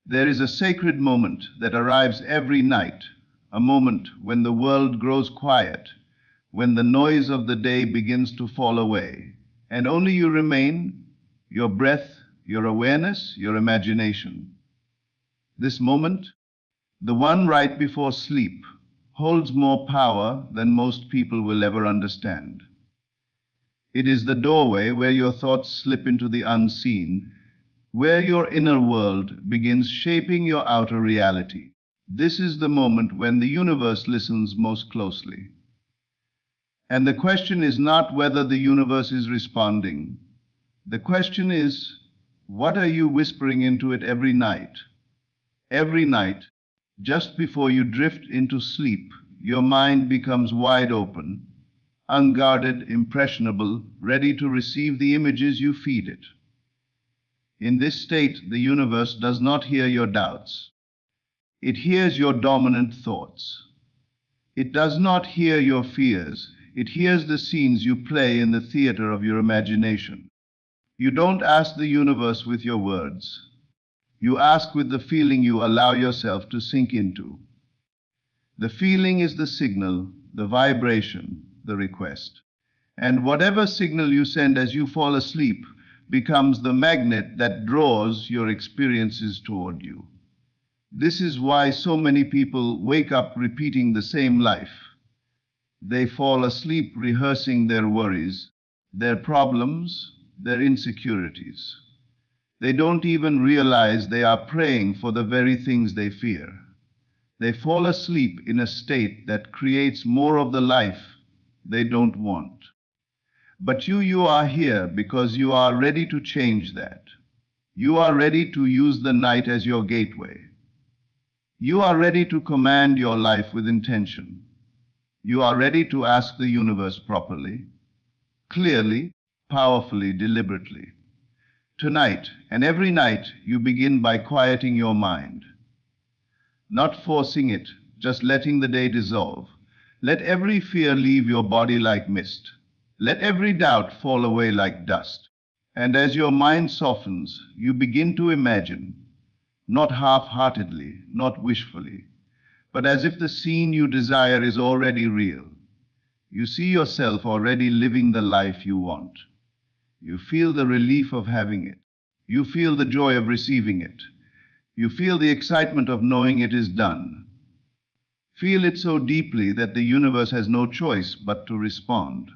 There is a sacred moment that arrives every night, a moment when the world grows quiet, when the noise of the day begins to fall away, and only you remain, your breath, your awareness, your imagination. This moment, the one right before sleep, holds more power than most people will ever understand. It is the doorway where your thoughts slip into the unseen, where your inner world begins shaping your outer reality. This is the moment when the universe listens most closely. And the question is not whether the universe is responding. The question is, what are you whispering into it every night? Every night, just before you drift into sleep, your mind becomes wide open, unguarded, impressionable, ready to receive the images you feed it. In this state, the universe does not hear your doubts. It hears your dominant thoughts. It does not hear your fears. It hears the scenes you play in the theater of your imagination. You don't ask the universe with your words. You ask with the feeling you allow yourself to sink into. The feeling is the signal, the vibration, the request. And whatever signal you send as you fall asleep becomes the magnet that draws your experiences toward you. This is why so many people wake up repeating the same life. They fall asleep rehearsing their worries, their problems, their insecurities. They don't even realize they are praying for the very things they fear. They fall asleep in a state that creates more of the life they don't want. But you are here because you are ready to change that. You are ready to use the night as your gateway. You are ready to command your life with intention. You are ready to ask the universe properly, clearly, powerfully, deliberately. Tonight and every night you begin by quieting your mind. Not forcing it, just letting the day dissolve. Let every fear leave your body like mist. Let every doubt fall away like dust. And as your mind softens, you begin to imagine, not half-heartedly, not wishfully, but as if the scene you desire is already real. You see yourself already living the life you want. You feel the relief of having it. You feel the joy of receiving it. You feel the excitement of knowing it is done. Feel it so deeply that the universe has no choice but to respond.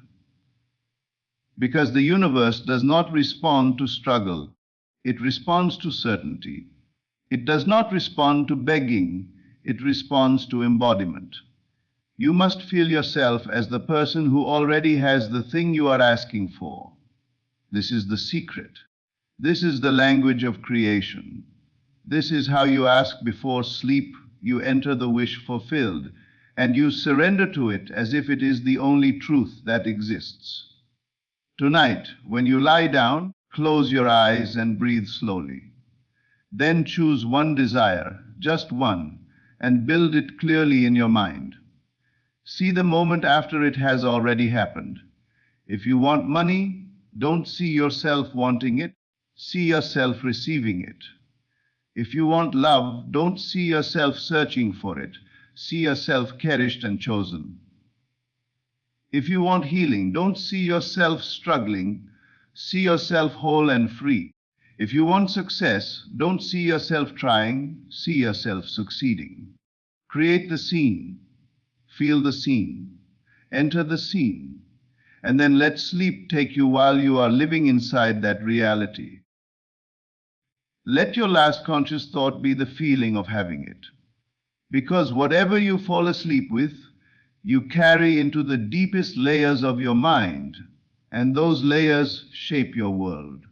Because the universe does not respond to struggle, it responds to certainty. It does not respond to begging, it responds to embodiment. You must feel yourself as the person who already has the thing you are asking for. This is the secret. This is the language of creation. This is how you ask before sleep, you enter the wish fulfilled, and you surrender to it as if it is the only truth that exists. Tonight, when you lie down, close your eyes and breathe slowly. Then choose one desire, just one, and build it clearly in your mind. See the moment after it has already happened. If you want money, don't see yourself wanting it, see yourself receiving it. If you want love, don't see yourself searching for it, see yourself cherished and chosen. If you want healing, don't see yourself struggling, see yourself whole and free. If you want success, don't see yourself trying, see yourself succeeding. Create the scene, feel the scene, enter the scene, and then let sleep take you while you are living inside that reality. Let your last conscious thought be the feeling of having it. Because whatever you fall asleep with, you carry into the deepest layers of your mind, and those layers shape your world.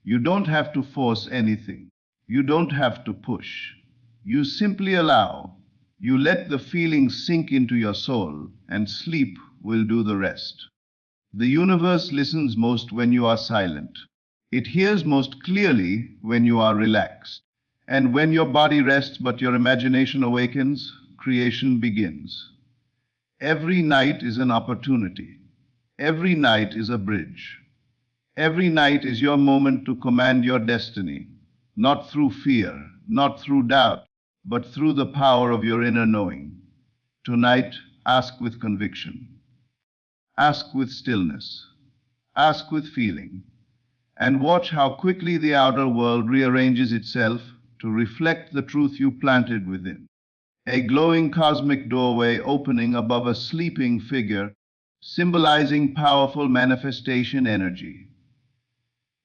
You don't have to force anything. You don't have to push. You simply allow. You let the feeling sink into your soul, and sleep will do the rest. The universe listens most when you are silent. It hears most clearly when you are relaxed. And when your body rests but your imagination awakens, creation begins. Every night is an opportunity. Every night is a bridge. Every night is your moment to command your destiny, not through fear, not through doubt, but through the power of your inner knowing. Tonight, ask with conviction, ask with stillness, ask with feeling, and watch how quickly the outer world rearranges itself to reflect the truth you planted within. A glowing cosmic doorway opening above a sleeping figure, symbolizing powerful manifestation energy.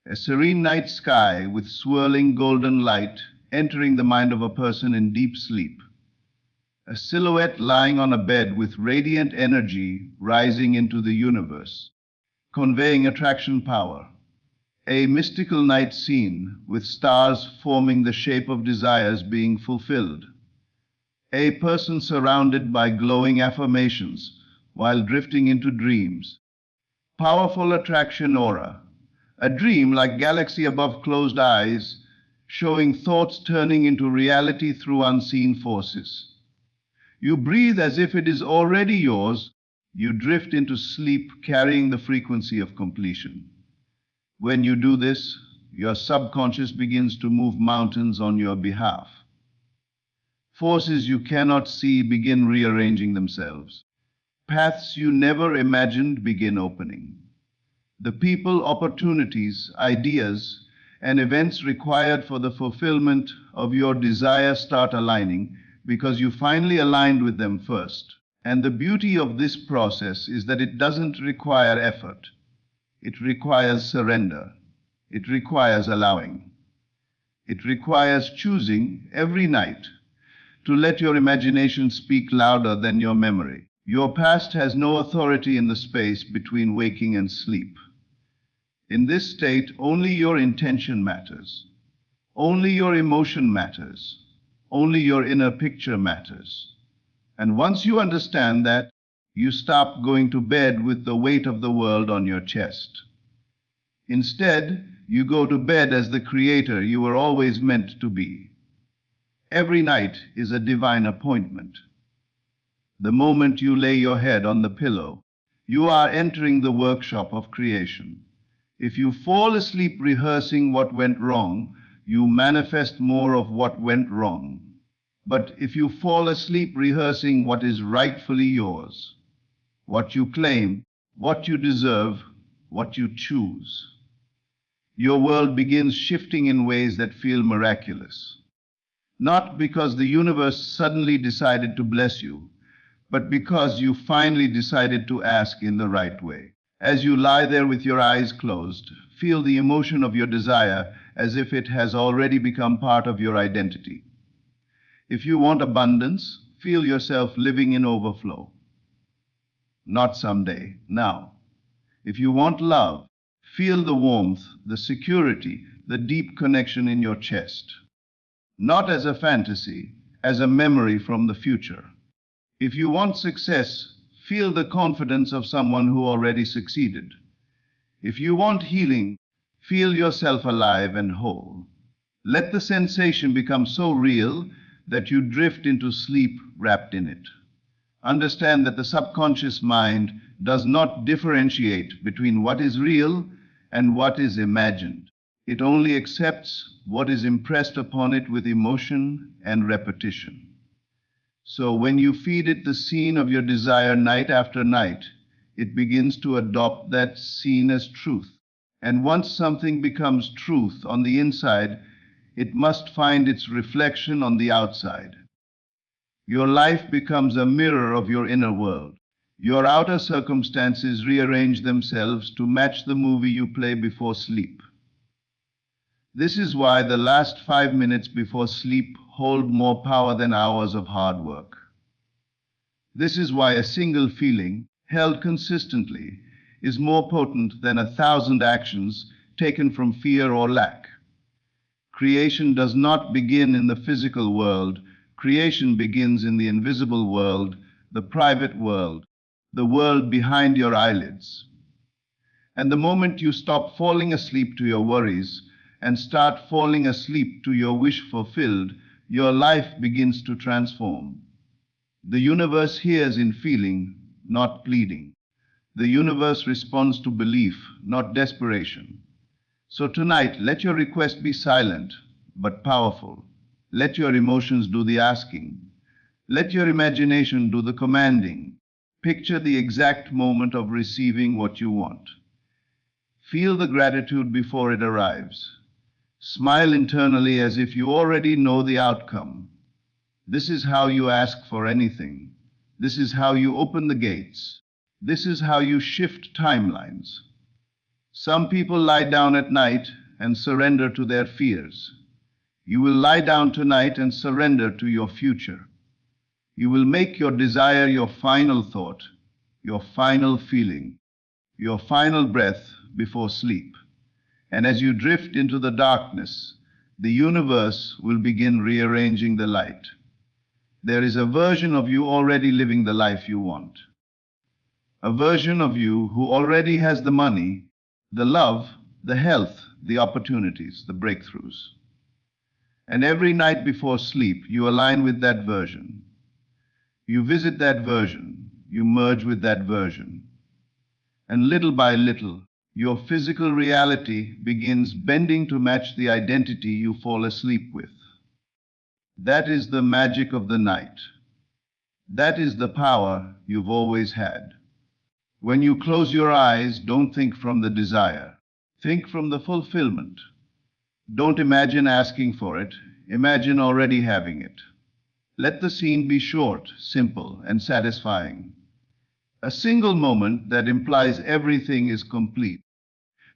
A serene night sky with swirling golden light entering the mind of a person in deep sleep. A silhouette lying on a bed with radiant energy rising into the universe, conveying attraction power. A mystical night scene with stars forming the shape of desires being fulfilled. A person surrounded by glowing affirmations while drifting into dreams. Powerful attraction aura. A dream like galaxy above closed eyes, showing thoughts turning into reality through unseen forces. You breathe as if it is already yours. You drift into sleep carrying the frequency of completion. When you do this, your subconscious begins to move mountains on your behalf. Forces you cannot see begin rearranging themselves. Paths you never imagined begin opening. The people, opportunities, ideas, and events required for the fulfillment of your desire start aligning because you finally aligned with them first. And the beauty of this process is that it doesn't require effort. It requires surrender. It requires allowing. It requires choosing every night to let your imagination speak louder than your memory. Your past has no authority in the space between waking and sleep. In this state, only your intention matters. Only your emotion matters. Only your inner picture matters. And once you understand that, you stop going to bed with the weight of the world on your chest. Instead, you go to bed as the creator you were always meant to be. Every night is a divine appointment. The moment you lay your head on the pillow, you are entering the workshop of creation. If you fall asleep rehearsing what went wrong, you manifest more of what went wrong. But if you fall asleep rehearsing what is rightfully yours, what you claim, what you deserve, what you choose, your world begins shifting in ways that feel miraculous. Not because the universe suddenly decided to bless you, but because you finally decided to ask in the right way. As you lie there with your eyes closed, feel the emotion of your desire as if it has already become part of your identity. If you want abundance, feel yourself living in overflow. Not someday, now. If you want love, feel the warmth, the security, the deep connection in your chest. Not as a fantasy, as a memory from the future. If you want success, feel the confidence of someone who already succeeded. If you want healing, feel yourself alive and whole. Let the sensation become so real that you drift into sleep wrapped in it. Understand that the subconscious mind does not differentiate between what is real and what is imagined. It only accepts what is impressed upon it with emotion and repetition. So when you feed it the scene of your desire night after night, it begins to adopt that scene as truth. And once something becomes truth on the inside, it must find its reflection on the outside. Your life becomes a mirror of your inner world. Your outer circumstances rearrange themselves to match the movie you play before sleep. This is why the last 5 minutes before sleep hold more power than hours of hard work. This is why a single feeling, held consistently, is more potent than 1,000 actions taken from fear or lack. Creation does not begin in the physical world. Creation begins in the invisible world, the private world, the world behind your eyelids. And the moment you stop falling asleep to your worries and start falling asleep to your wish fulfilled, your life begins to transform. The universe hears in feeling, not pleading. The universe responds to belief, not desperation. So tonight, let your request be silent. but powerful. Let your emotions do the asking. Let your imagination do the commanding. Picture the exact moment of receiving what you want. Feel the gratitude before it arrives. Smile internally as if you already know the outcome. This is how you ask for anything. This is how you open the gates. This is how you shift timelines. Some people lie down at night and surrender to their fears. You will lie down tonight and surrender to your future. You will make your desire your final thought, your final feeling, your final breath before sleep. And as you drift into the darkness, the universe will begin rearranging the light. There is a version of you already living the life you want. A version of you who already has the money, the love, the health, the opportunities, the breakthroughs. And every night before sleep, you align with that version. You visit that version. You merge with that version. And little by little, your physical reality begins bending to match the identity you fall asleep with. That is the magic of the night. That is the power you've always had. When you close your eyes, don't think from the desire. Think from the fulfillment. Don't imagine asking for it. Imagine already having it. Let the scene be short, simple, and satisfying. A single moment that implies everything is complete.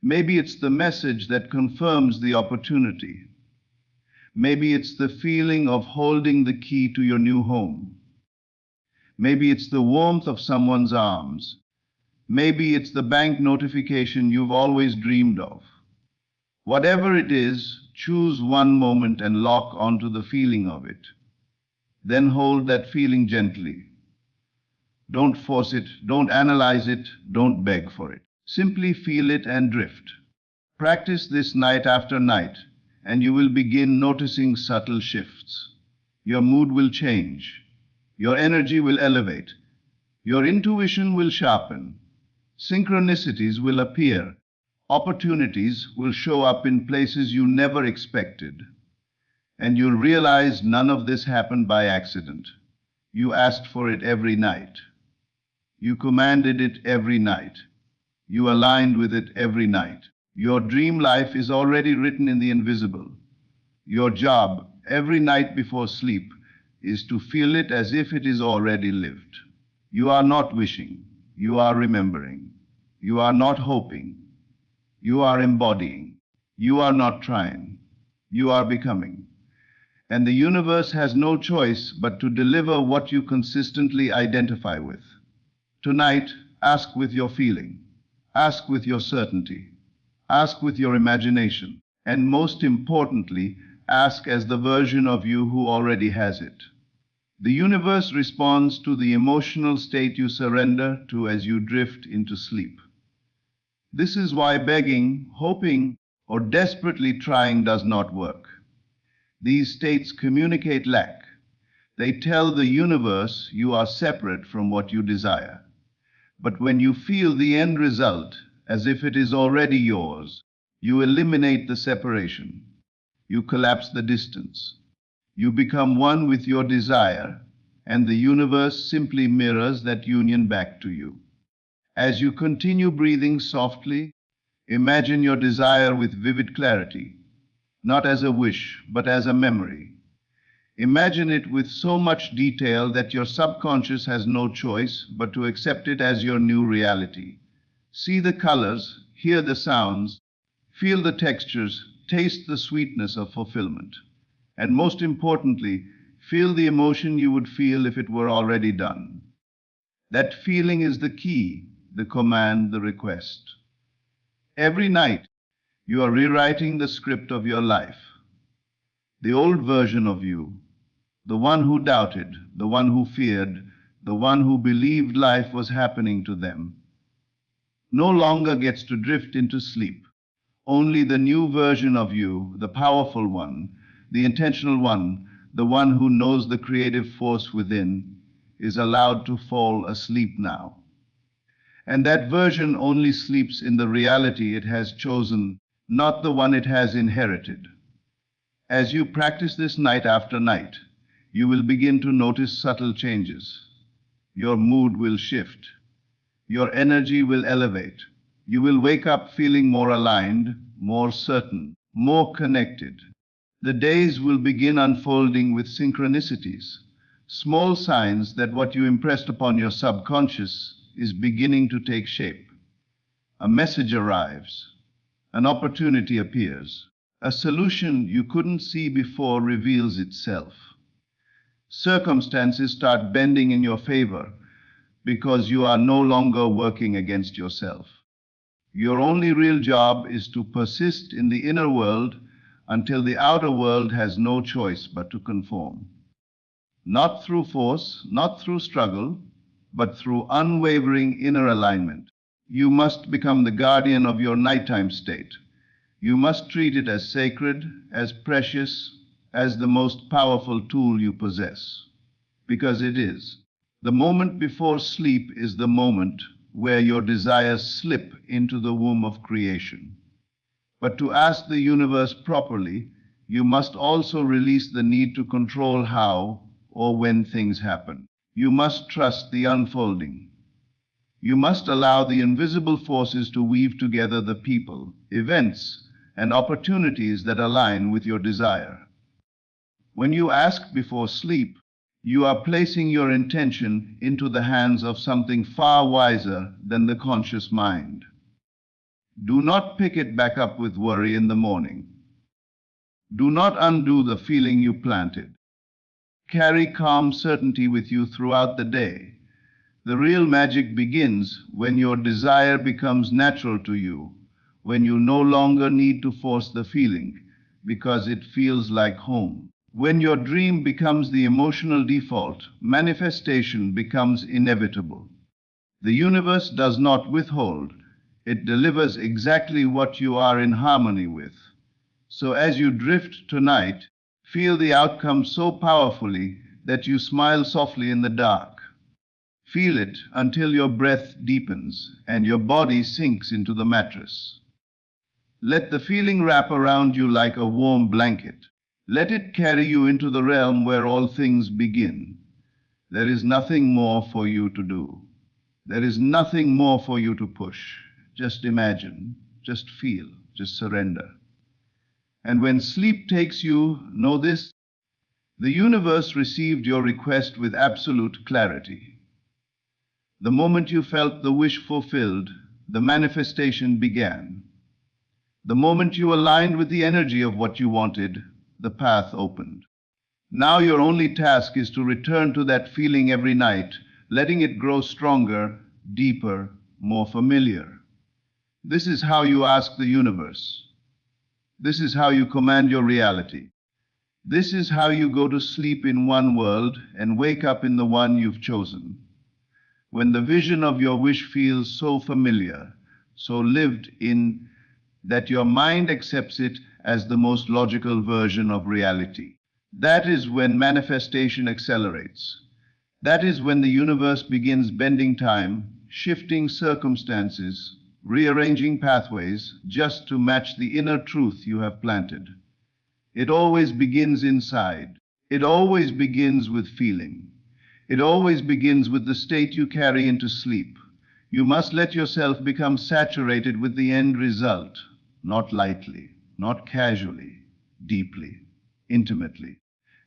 Maybe it's the message that confirms the opportunity. Maybe it's the feeling of holding the key to your new home. Maybe it's the warmth of someone's arms. Maybe it's the bank notification you've always dreamed of. Whatever it is, choose one moment and lock onto the feeling of it. Then hold that feeling gently. Don't force it, don't analyze it, don't beg for it. Simply feel it and drift. Practice this night after night, and you will begin noticing subtle shifts. Your mood will change. Your energy will elevate. Your intuition will sharpen. Synchronicities will appear. Opportunities will show up in places you never expected. And you'll realize none of this happened by accident. You asked for it every night. You commanded it every night. You aligned with it every night. Your dream life is already written in the invisible. Your job, every night before sleep, is to feel it as if it is already lived. You are not wishing. You are remembering. You are not hoping. You are embodying. You are not trying. You are becoming. And the universe has no choice but to deliver what you consistently identify with. Tonight, ask with your feeling. Ask with your certainty. Ask with your imagination. And most importantly, ask as the version of you who already has it. The universe responds to the emotional state you surrender to as you drift into sleep. This is why begging, hoping, or desperately trying does not work. These states communicate lack. They tell the universe you are separate from what you desire. But when you feel the end result, as if it is already yours, you eliminate the separation. You collapse the distance. You become one with your desire, and the universe simply mirrors that union back to you. As you continue breathing softly, imagine your desire with vivid clarity, not as a wish, but as a memory. Imagine it with so much detail that your subconscious has no choice but to accept it as your new reality. See the colors, hear the sounds, feel the textures, taste the sweetness of fulfillment. And most importantly, feel the emotion you would feel if it were already done. That feeling is the key, the command, the request. Every night, you are rewriting the script of your life. The old version of you, the one who doubted, the one who feared, the one who believed life was happening to them, no longer gets to drift into sleep. Only the new version of you, the powerful one, the intentional one, the one who knows the creative force within, is allowed to fall asleep now. And that version only sleeps in the reality it has chosen, not the one it has inherited. As you practice this night after night, you will begin to notice subtle changes. Your mood will shift. Your energy will elevate. You will wake up feeling more aligned, more certain, more connected. The days will begin unfolding with synchronicities, small signs that what you impressed upon your subconscious is beginning to take shape. A message arrives, an opportunity appears, a solution you couldn't see before reveals itself. Circumstances start bending in your favor because you are no longer working against yourself. Your only real job is to persist in the inner world until the outer world has no choice but to conform. Not through force, not through struggle, but through unwavering inner alignment. You must become the guardian of your nighttime state. You must treat it as sacred, as precious, as the most powerful tool you possess. Because it is. The moment before sleep is the moment where your desires slip into the womb of creation. But to ask the universe properly, you must also release the need to control how or when things happen. You must trust the unfolding. You must allow the invisible forces to weave together the people, events, and opportunities that align with your desire. When you ask before sleep, you are placing your intention into the hands of something far wiser than the conscious mind. Do not pick it back up with worry in the morning. Do not undo the feeling you planted. Carry calm certainty with you throughout the day. The real magic begins when your desire becomes natural to you, when you no longer need to force the feeling because it feels like home. When your dream becomes the emotional default, manifestation becomes inevitable. The universe does not withhold, it delivers exactly what you are in harmony with. So as you drift tonight, feel the outcome so powerfully that you smile softly in the dark. Feel it until your breath deepens and your body sinks into the mattress. Let the feeling wrap around you like a warm blanket. Let it carry you into the realm where all things begin. There is nothing more for you to do. There is nothing more for you to push. Just imagine, just feel, just surrender. And when sleep takes you, know this: the universe received your request with absolute clarity. The moment you felt the wish fulfilled, the manifestation began. The moment you aligned with the energy of what you wanted, the path opened. Now your only task is to return to that feeling every night, letting it grow stronger, deeper, more familiar. This is how you ask the universe. This is how you command your reality. This is how you go to sleep in one world and wake up in the one you've chosen. When the vision of your wish feels so familiar, so lived in, that your mind accepts it as the most logical version of reality. That is when manifestation accelerates. That is when the universe begins bending time, shifting circumstances, rearranging pathways just to match the inner truth you have planted. It always begins inside. It always begins with feeling. It always begins with the state you carry into sleep. You must let yourself become saturated with the end result, not lightly, not casually, deeply, intimately,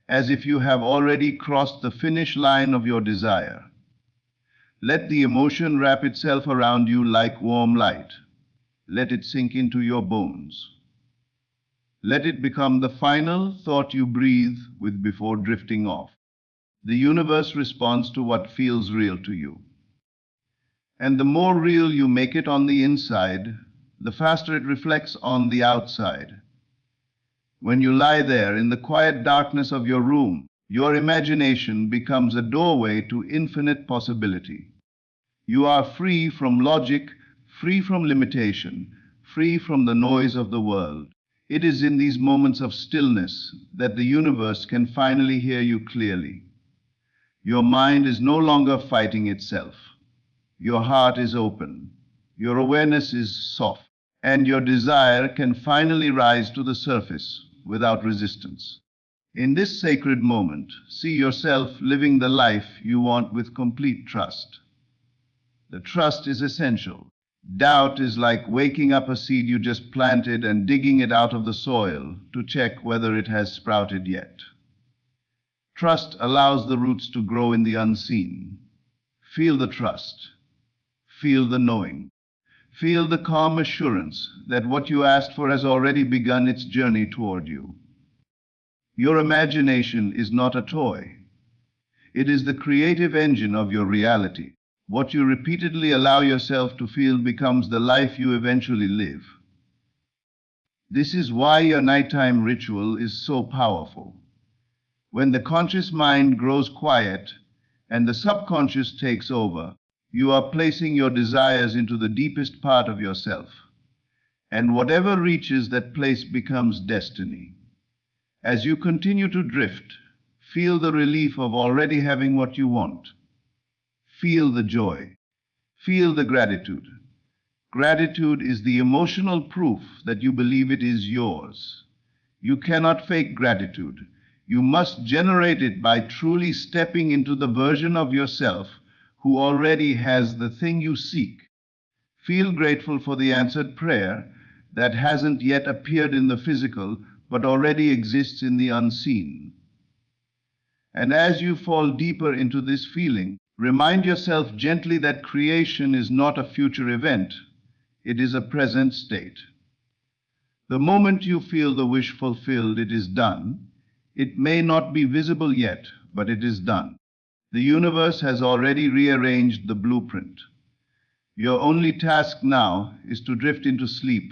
as if you have already crossed the finish line of your desire. Let the emotion wrap itself around you like warm light. Let it sink into your bones. Let it become the final thought you breathe with before drifting off. The universe responds to what feels real to you. And the more real you make it on the inside, the faster it reflects on the outside. When you lie there in the quiet darkness of your room, your imagination becomes a doorway to infinite possibility. You are free from logic, free from limitation, free from the noise of the world. It is in these moments of stillness that the universe can finally hear you clearly. Your mind is no longer fighting itself. Your heart is open. Your awareness is soft. And your desire can finally rise to the surface without resistance. In this sacred moment, see yourself living the life you want with complete trust. The trust is essential. Doubt is like waking up a seed you just planted and digging it out of the soil to check whether it has sprouted yet. Trust allows the roots to grow in the unseen. Feel the trust. Feel the knowing. Feel the calm assurance that what you asked for has already begun its journey toward you. Your imagination is not a toy. It is the creative engine of your reality. What you repeatedly allow yourself to feel becomes the life you eventually live. This is why your nighttime ritual is so powerful. When the conscious mind grows quiet and the subconscious takes over, you are placing your desires into the deepest part of yourself. And whatever reaches that place becomes destiny. As you continue to drift, feel the relief of already having what you want. Feel the joy. Feel the gratitude. Gratitude is the emotional proof that you believe it is yours. You cannot fake gratitude. You must generate it by truly stepping into the version of yourself who already has the thing you seek. Feel grateful for the answered prayer that hasn't yet appeared in the physical but already exists in the unseen. And as you fall deeper into this feeling, remind yourself gently that creation is not a future event, it is a present state. The moment you feel the wish fulfilled, it is done. It may not be visible yet, but it is done. The universe has already rearranged the blueprint. Your only task now is to drift into sleep,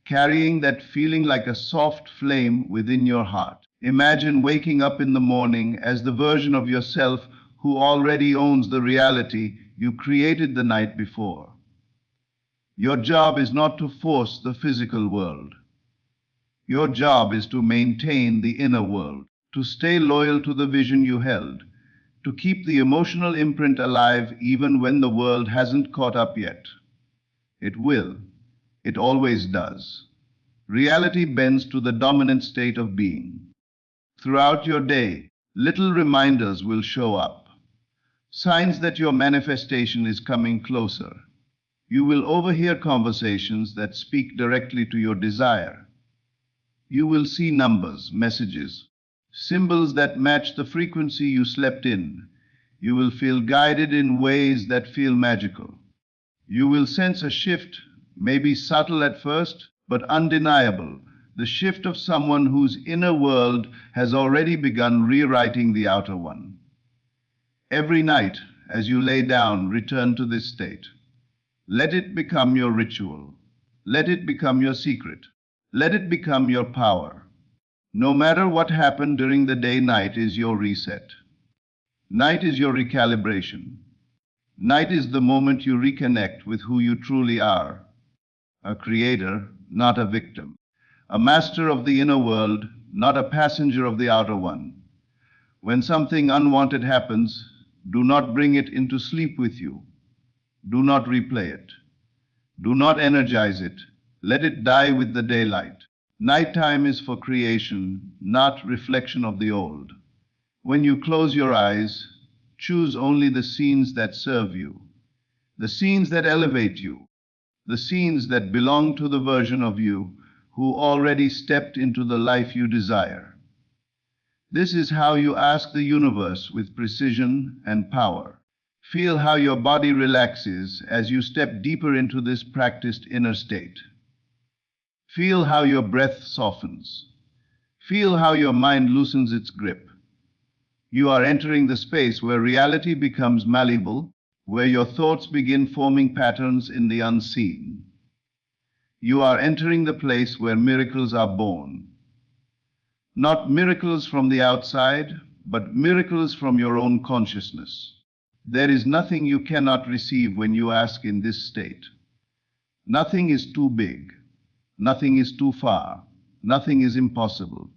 carrying that feeling like a soft flame within your heart. Imagine waking up in the morning as the version of yourself who already owns the reality you created the night before. Your job is not to force the physical world. Your job is to maintain the inner world, to stay loyal to the vision you held, to keep the emotional imprint alive even when the world hasn't caught up yet. It will. It always does. Reality bends to the dominant state of being. Throughout your day, little reminders will show up. Signs that your manifestation is coming closer. You will overhear conversations that speak directly to your desire. You will see numbers, messages, symbols that match the frequency you slept in. You will feel guided in ways that feel magical. You will sense a shift, maybe subtle at first, but undeniable, the shift of someone whose inner world has already begun rewriting the outer one. Every night, as you lay down, return to this state. Let it become your ritual. Let it become your secret. Let it become your power. No matter what happened during the day, night is your reset. Night is your recalibration. Night is the moment you reconnect with who you truly are. A creator, not a victim. A master of the inner world, not a passenger of the outer one. When something unwanted happens, do not bring it into sleep with you. Do not replay it. Do not energize it. Let it die with the daylight. Nighttime is for creation, not reflection of the old. When you close your eyes, choose only the scenes that serve you, the scenes that elevate you, the scenes that belong to the version of you who already stepped into the life you desire. This is how you ask the universe with precision and power. Feel how your body relaxes as you step deeper into this practiced inner state. Feel how your breath softens. Feel how your mind loosens its grip. You are entering the space where reality becomes malleable, where your thoughts begin forming patterns in the unseen. You are entering the place where miracles are born. Not miracles from the outside, but miracles from your own consciousness. There is nothing you cannot receive when you ask in this state. Nothing is too big. Nothing is too far. Nothing is impossible.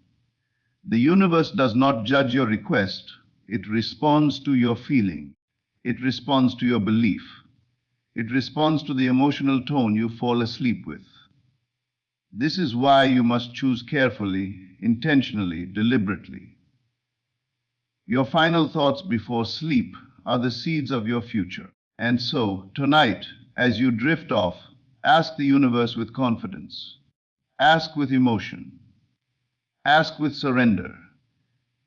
The universe does not judge your request. It responds to your feeling. It responds to your belief. It responds to the emotional tone you fall asleep with. This is why you must choose carefully, intentionally, deliberately. Your final thoughts before sleep are the seeds of your future. And so, tonight, as you drift off, ask the universe with confidence. Ask with emotion. Ask with surrender.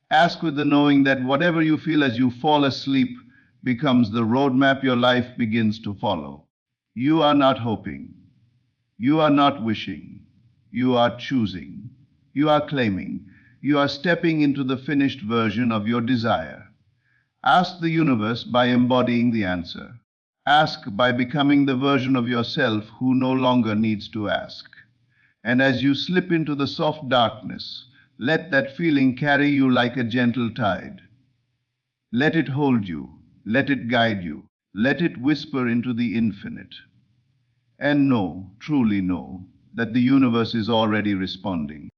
Ask with the knowing that whatever you feel as you fall asleep becomes the roadmap your life begins to follow. You are not hoping. You are not wishing. You are choosing. You are claiming. You are stepping into the finished version of your desire. Ask the universe by embodying the answer. Ask by becoming the version of yourself who no longer needs to ask. And as you slip into the soft darkness, let that feeling carry you like a gentle tide. Let it hold you. Let it guide you. Let it whisper into the infinite. And know, truly know, that the universe is already responding.